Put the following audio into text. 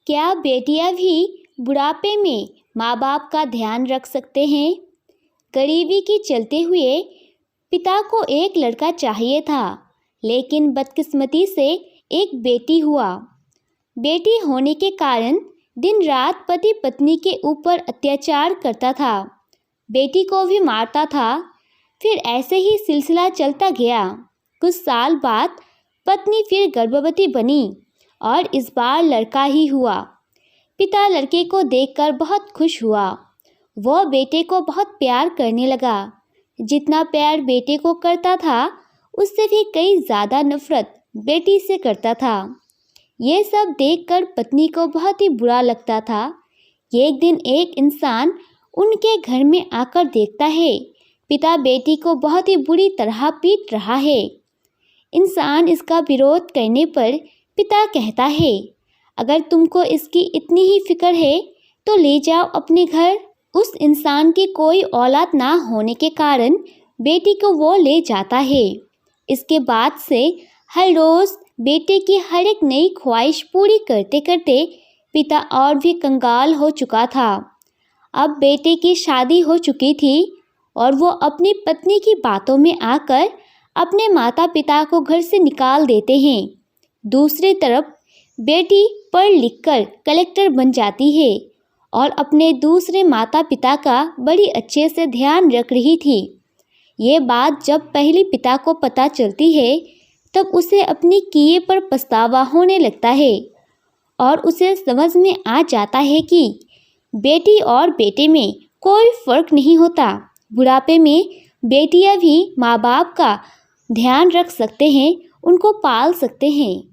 क्या बेटियां भी बुढ़ापे में माँ बाप का ध्यान रख सकते हैं? गरीबी के चलते हुए पिता को एक लड़का चाहिए था, लेकिन बदकिस्मती से एक बेटी हुआ। बेटी होने के कारण दिन रात पति पत्नी के ऊपर अत्याचार करता था, बेटी को भी मारता था। फिर ऐसे ही सिलसिला चलता गया। कुछ साल बाद पत्नी फिर गर्भवती बनी और इस बार लड़का ही हुआ। पिता लड़के को देखकर बहुत खुश हुआ। वह बेटे को बहुत प्यार करने लगा। जितना प्यार बेटे को करता था, उससे भी कई ज़्यादा नफरत बेटी से करता था। ये सब देखकर पत्नी को बहुत ही बुरा लगता था। एक दिन एक इंसान उनके घर में आकर देखता है, पिता बेटी को बहुत ही बुरी तरह पीट रहा है। इंसान इसका विरोध करने पर पिता कहता है, अगर तुमको इसकी इतनी ही फिक्र है तो ले जाओ अपने घर। उस इंसान की कोई औलाद ना होने के कारण बेटी को वो ले जाता है। इसके बाद से हर रोज़ बेटे की हर एक नई ख्वाहिश पूरी करते करते पिता और भी कंगाल हो चुका था। अब बेटे की शादी हो चुकी थी और वो अपनी पत्नी की बातों में आकर अपने माता पिता को घर से निकाल देते हैं। दूसरी तरफ बेटी पढ़ लिख कर कलेक्टर बन जाती है और अपने दूसरे माता पिता का बड़ी अच्छे से ध्यान रख रही थी। ये बात जब पहले पिता को पता चलती है, तब उसे अपने किए पर पछतावा होने लगता है और उसे समझ में आ जाता है कि बेटी और बेटे में कोई फ़र्क नहीं होता। बुढ़ापे में बेटियां भी माँ बाप का ध्यान रख सकते हैं, उनको पाल सकते हैं।